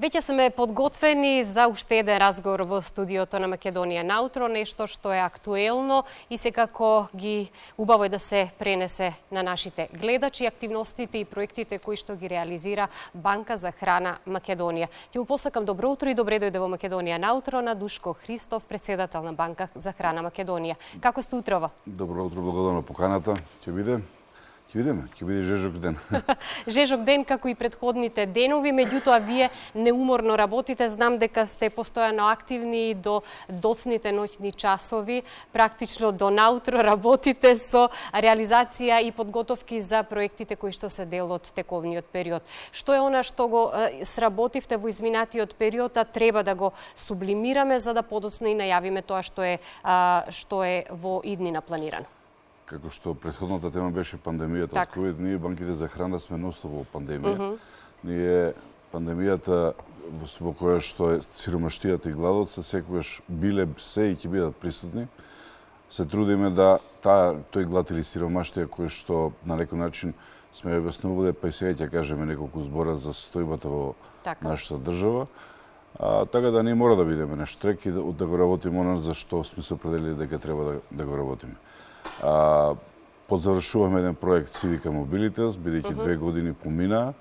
Веќе сме подготвени за уште еден разговор во студиото на Македонија наутро, нешто што е актуелно и секако ги убаво е да се пренесе на нашите гледачи активностите и проектите кои што ги реализира Банка за храна Македонија. Ќе му посакам добро утро и добре дојде во Македонија наутро на Душко Христов, председател на Банка за храна Македонија. Како сте утрово? Добро утро, благодарам на поканата. Ќе биде жежок ден. Жежок ден како и предходните денови, меѓутоа вие неуморно работите. Знам дека сте постојано активни до доцните ноќни часови, практично до наутро работите со реализација и подготовки за проектите кои што се дел од тековниот период. Што е она што го сработивте во изминатиот период, а треба да го сублимираме за да подоцна и најавиме тоа што е во иднина планирано? Како што претходната тема беше пандемијата од COVID, ние банките за храна сме ностово во пандемија. Ние пандемијата во која што е сиромаштијата и гладот се секогаш биле се и ќе бидат присутни. Се трудиме да тој глад или сиромаштија кој што на некој начин сме објаснувале, па и сега ќе кажеме неколку збора за состојбата во нашата држава. Така да не мора да бидеме на штрек и да го работиме она за што сме се определили дека треба да го работиме. Подзавршуваме еден проект Civica Mobilitas, бидејќи 2 години помина.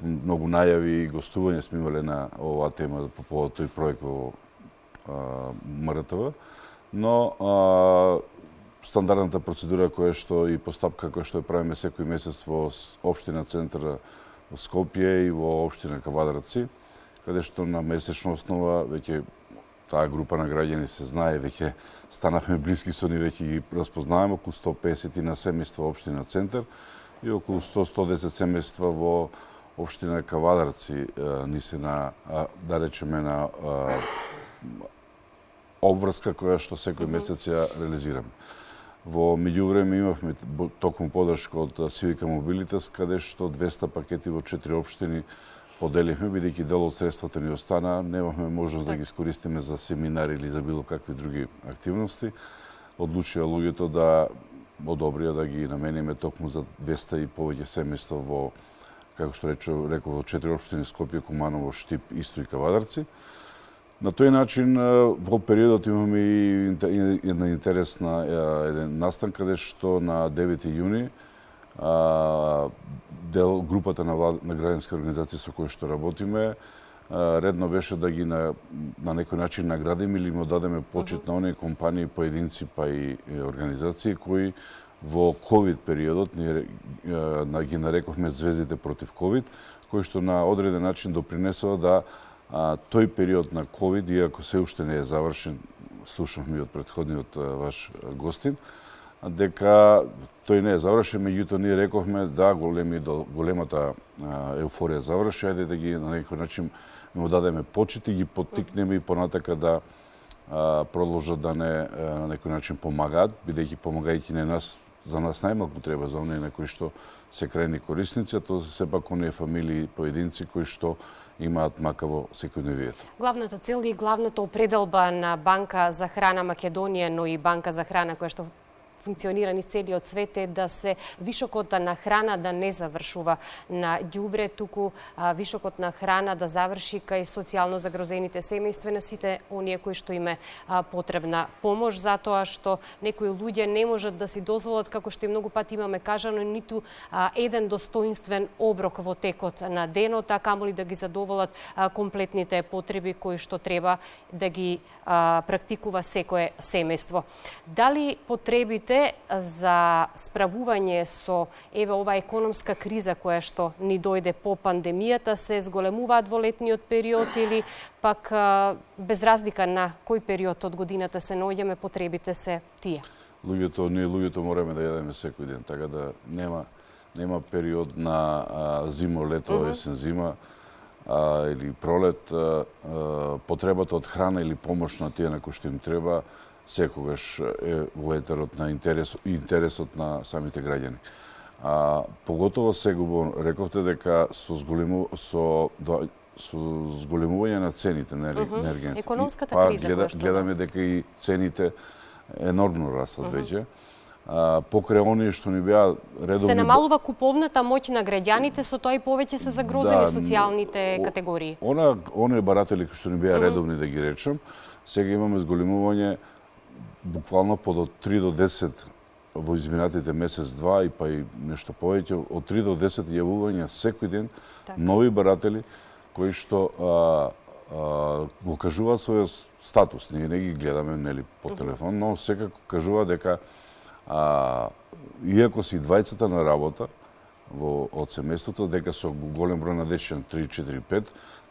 Многу најави и гостување сме имале на оваа тема по повод тој проект во МРТВ, но стандардната процедура која што и постапка која што ја правиме секој месец во општина центар во Скопје и во општина Кавадарци, каде што на месечна основа веќе таа група на граѓани се знае, веќе станавме блиски со нив, веќе ги распознаваме, околу 150 на семејства општина Центар и околу 100-110 семејства во општина Кавадарци, ни се на, да речеме, на обврска која што секој месец ја реализираме. Во меѓувреме имавме токму поддршка од Civica Mobilitas, каде што 200 пакети во 4 општини поделивме, бидејќи дел од средствата ни остана, немавме можност да ги искористиме за семинари или за било какви други активности. Одлучија луѓето да одобрија да ги намениме токму за 200 и повеќе семејства во, како што реков, во 4 општини Скопје, Куманово, Штип, Исто и Кавадарци. На тој начин во периодот имаме и една интересна еден настан каде што на 9 јуни дел групата на граѓански организации со кои што работиме, редно беше да ги на некој начин наградиме или им дадеме почит на оние компании, поединци па и организации кои во ковид периодот ние ги нарекохме звездите против ковид, кои што на одреден начин допринесува да тој период на ковид, иако се уште не е завршен, слушавме од претходниот ваш гостин, дека тој не е завршен, меѓутоа ние рековме да големата еуфорија заврши, ајде да ги на некој начин му дадеме почит и ги поттикнеме и понатака да продолжат да не на некој начин помагаат, бидејќи помагајќи не нас, за нас најмалку треба, за оние на кои што се крајни корисници, а тоа се сепак оние фамилии и поединци кои што имаат мака во секојдневието. Главната цел и главната определба на Банка за храна Македонија, но и Банка за храна која што функционира низ целиот свет е да се вишокот на храна да не завршува на ѓубре, туку вишокот на храна да заврши кај социјално загрозените семејства на сите оние кои што име потребна помош, затоа што некои луѓе не можат да си дозволат, како што и многу пати имаме кажано, ниту еден достоинствен оброк во текот на денот, а камоли да ги задоволат комплетните потреби кои што треба да ги практикува секое семејство. Дали потребите за справување со ова економска криза која што ни дојде по пандемијата се зголемуваат во летниот период или пак без разлика на кој период од годината се наоѓаме, потребите се тие? Ние луѓето мораме да јадеме секој ден, така да нема период на зимо, лето, есен, зима или пролет. Потребата од храна или помош на тие на кои што им треба секогаш е во етерот на интересот на самите граѓани. Поготово сега рековте дека со зголемување на цените на енергијата. Економската криза гледаме дека и цените енормно растат веќе. покрај оние што ни беа редовни... Се намалува куповната моќ на граѓаните, со тоа и повеќе се загрозени социјалните категории. Оние баратели кои што ни беа редовни, да ги речем, сега имаме зголемување буквално од 3 до 10 во изминатите месец-два и па и нешто повеќе, од 3 до 10 јавувања секој ден нови баратели кои што го кажуваат својот статус. Ние не ги гледаме нели по телефон, но секако кажува дека иако си двајцата на работа од семејството, дека со голем број на дечиња 3, 4, 5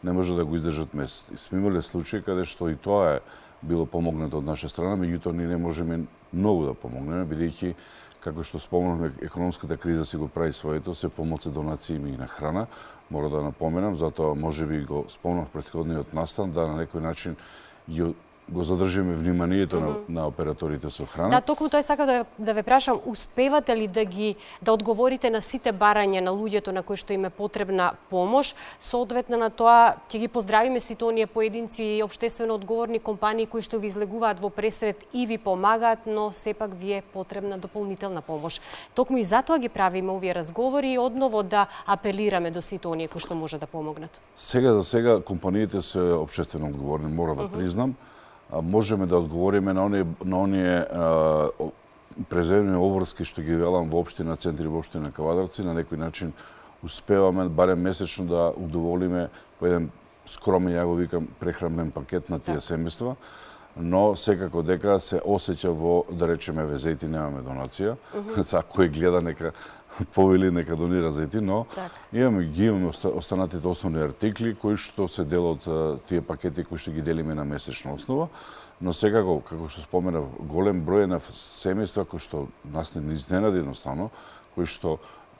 не може да го издржат месец. И сме имале случаи каде што и тоа е било помогнато од наша страна, меѓутоа ние не можеме многу да помогнеме, бидејќи, како што спомнавме, економската криза си го прави своето, се помоци донации и на храна, мора да напоменам, затоа можеби го спомнав претходниот настан, да на некој начин го задржиме вниманието на операторите со храна. Да, токму тоа сакав да ве прашам, успевате ли да одговорите на сите барања на луѓето на кои што им е потребна помош? Соодветно на тоа ќе ги поздравиме сите оние поединци и општествено одговорни компании кои што ви излегуваат во пресред и ви помагаат, но сепак ви е потребна дополнителна помош. Токму и затоа ги правиме овие разговори и одново да апелираме до сите оние кои што може да помогнат. Сега за сега компаниите се општествено одговорни, мора да признам. Можеме да одговориме на оние преземни обврски што ги велам во општина Центри, во општина Кавадарци, на некој начин успеваме барем месечно да удоволиме по еден скромен, ја го викам, прехранбен пакет на тие семејства, но секако дека се осеќа во, да речеме, везејти немаме донација. Кој гледа нека повели нека донира зејти, но имаме останатите основни артикли кои што се дел од тие пакети кои што ги делиме на месечна основа, но секако, како што споменав, голем број на семејства кои што нас не изненади едноставно, кои што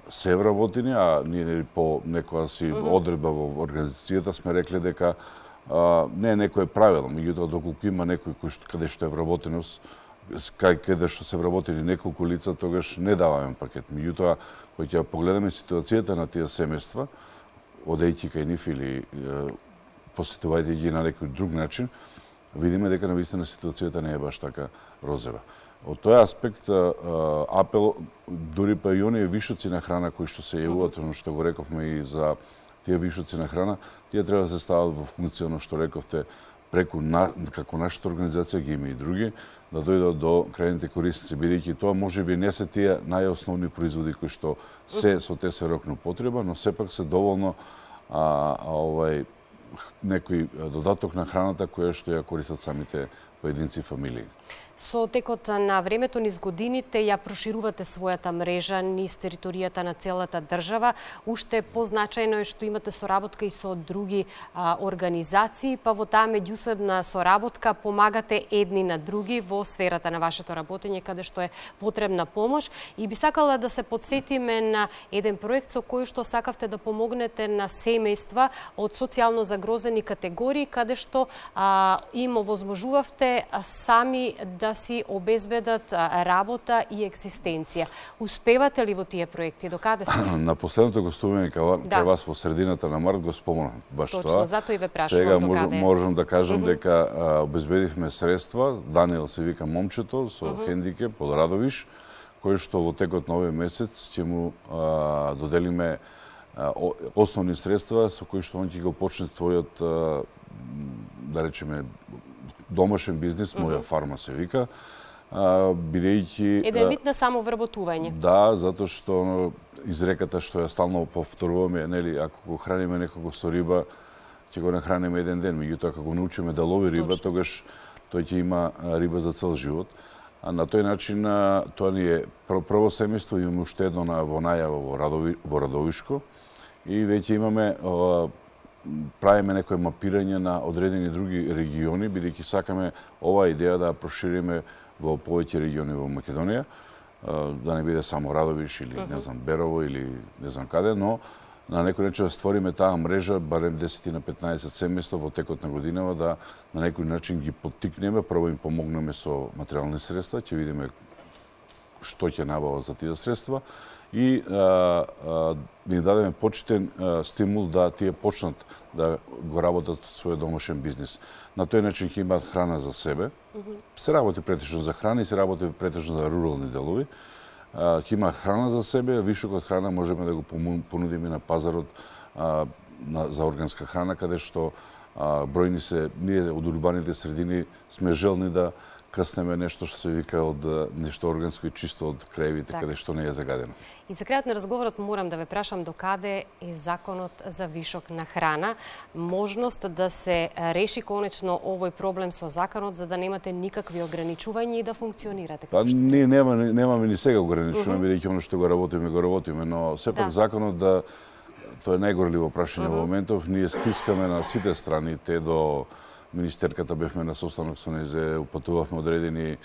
се вработени, а ние по некоја си одредба во организацијата сме рекле дека не е некое правило, меѓутоа доколку има некој каде што е вработеност, каде што се вработени неколку лица, тогаш не даваме пакет. Меѓутоа, кој ќе погледаме ситуацијата на тие семејства, одејќи кај нив или посетувајќи ги на некој друг начин, видиме дека навистина ситуацијата не е баш така розова. Од тој аспект, апел, дури па и оние вишоци на храна кои што се јавуваат, оно што го рековме и за тие вишоци на храна, тие треба да се стават во функција, оно што рековте, преку како нашата организација ги има и други, да дојдат до крајните корисници, бидејќи тоа можеби не се тие најосновни производи кои што се со тесерокна употреба, но сепак се доволно некој додаток на храната која што ја користат самите поединци и фамилии. Со текот на времето низ годините ја проширувате својата мрежа низ територијата на целата држава. Уште позначајно е што имате соработка и со други организации, па во таа меѓусебна соработка помагате едни на други во сферата на вашето работење каде што е потребна помош. И би сакала да се подсетиме на еден проект со кој што сакавте да помогнете на семејства од социјално загрозени категории, каде што им овозможувавте сами да си обезбедат работа и екзистенција. Успевате ли во тие проекти? До каде сте? На последното гостување кај вас во средината на март го спомнав баш тоа. Точно, затоа и ве прашувам до каде. Сега можам да кажам дека обезбедивме средства. Даниел се вика момчето со хендикеп од Радовиш, кој што во текот на овој месец ќе му доделиме основни средства со кои што он ќе го почне својот, да речеме, домашен бизнес, моја фарма се вика, бидејќи... Еден вид на самовработување. Да, затоа што изреката што ја стално повторуваме, нели, ако го храниме некого со риба, ќе го нахраниме еден ден, меѓутоа ако го научиме да лови риба, тогаш тој ќе има риба за цел живот. А на тој начин тоа ни е прво семејство, имаме уште едно во најава во Радовишко и веќе имаме правиме некој мапирање на одредени други региони, бидејќи сакаме оваа идеја да прошириме во повеќе региони во Македонија, да не биде само Радовиш или не знам Берово или не знам каде, но на некој начин да створиме таа мрежа, барем 10 на 15 семејства во текот на годинава, да на некој начин ги поттикнеме, прво им помогнеме со материјални средства, ќе видиме што ќе набава за тие средства и да им дадеме почетен стимул да тие почнат да го работат свој домашен бизнис. На тој начин ќе имаат храна за себе. Се работи претежно за храна и се работи претежно за рурални делови. Ќе има храна за себе, вишокот храна можеме да го понудиме на пазарот за органска храна, каде што бројни се, ние од урбаните средини сме желни да каснеме нешто што се вика од нешто органско и чисто од краевите, каде што не е загадено. И за крајот на разговорот морам да ве прашам докаде е законот за вишок на храна, можност да се реши конечно овој проблем со законот за да немате никакви ограничувања и да функционирате како што ние немаме ни сега ограничување, бидејќи оно што го работиме, но сепак законот тоа е најгорливо прашање во моментов, ние стискаме на сите страни, те до министерката бевме на состанок со незе, упатувавме одредени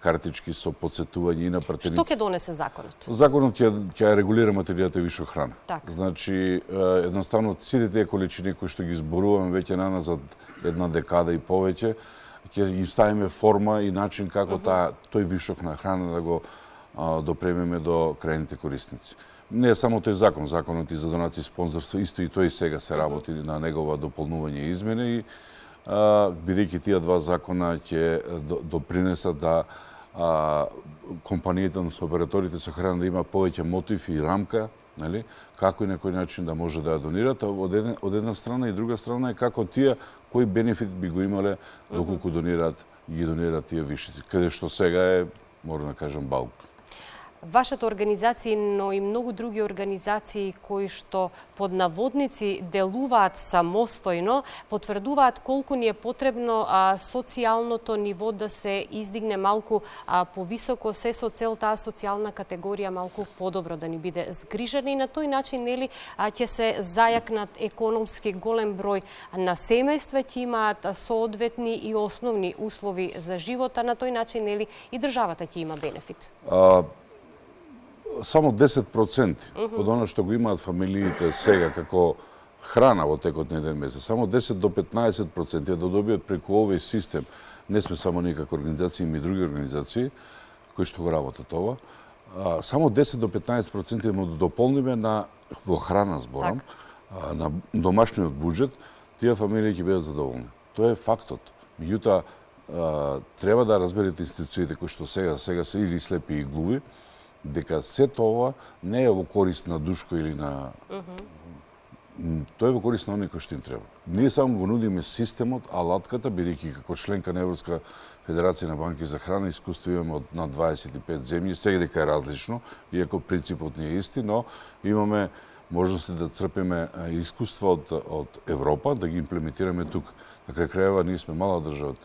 картички со подсетување и на пратеници. Што ќе донесе законот? Законот ќе регулира материјата вишок храна. Так. Значи, едноставно, сите тие количини кои што ги зборуваме веќе наназад една декада и повеќе, ќе им ставиме форма и начин како тој вишок на храна да го допремеме до крајните корисници. Не е само тој закон, законот и за донации и спонзорство, исто и тој сега се работи на негова дополнување и измени и бидејќи тие два закона ќе допринесат да компаниите, со операторите со храна да има повеќе мотив и рамка, нели, како и на кој начин да може да ја донират, од една страна и друга страна е како тие кој бенефит би го имале доколку ги донираат тие вишици, каде што сега е, морам да кажам, балк. Вашата организација, но и многу други организации кои што под наводници делуваат самостојно, потврдуваат колку ни е потребно социјалното ниво да се издигне малку повисоко, се со цел таа социјална категорија малку подобро да ни биде згрижена и на тој начин нели ќе се зајакнат економски голем број на семејства, ќе имаат соодветни и основни услови за живот, а на тој начин нели и државата ќе има бенефит. Само 10% од оно што го имаат фамилиите сега како храна во текот на еден месец, само 10 до 15% да добијат преку овој систем. Не сме само ние како организации, има и други организации кои што го работат ова. Само 10 до 15% да дополниме во храна зборам, на домашниот буџет, тие фамилии ќе бидат задоволни. Тоа е фактот. Меѓутоа треба да разберете институциите кои што сега се или слепи и глуви, дека сето ова не е во корист на Душко или на... Тоа е во корист на оние кои што им треба. Ние само го нудиме системот, алатката, бидејќи како членка на Европска федерација на банки за храна, искуство имаме од над 25 земји, сега дека е различно, иако принципот не е исти, но имаме можности да црпиме искуство од Европа, да ги имплементираме тук. На крај крајeva ние сме мала држава.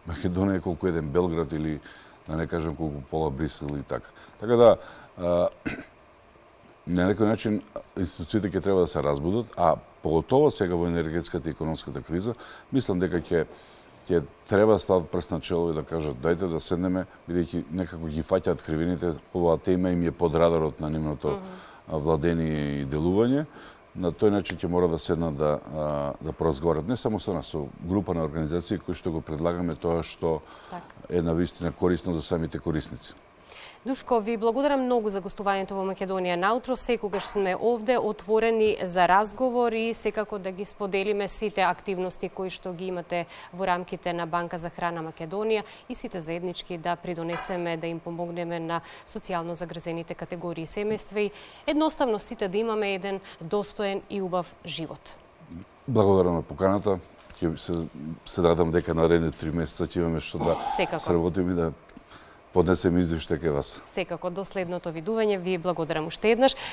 Македонија е колку еден Белград или да не кажам колку пола Брисел и така. Така да, на некој начин институциите ќе треба да се разбудат, а поготово сега во енергетската и економската криза, мислам дека ќе треба да стават прст на чело и да кажат дајте да седнеме, бидејќи некако ги фаќаат кривините, оваа тема им е под радарот на нивното владење и делување. На тој начин ќе мора да седнат да поразговарат не само со нас, со група на организации кои што го предлагаме тоа што е навистина корисно за самите корисници. Душко, ви благодарам многу за гостувањето во Македонија наутро. Секогаш сме овде отворени за разговор и секако да ги споделиме сите активности кои што ги имате во рамките на Банка за храна Македонија и сите заеднички да придонесеме, да им помогнеме на социјално загрозените категории семејства и едноставно сите да имаме еден достоен и убав живот. Благодарам на поканата. Ќе се надам дека наредни 3 месеца ќе имаме што да сработиме и да поднесем извештај кај вас. Секако, до следното видување, ви благодарам уште еднаш.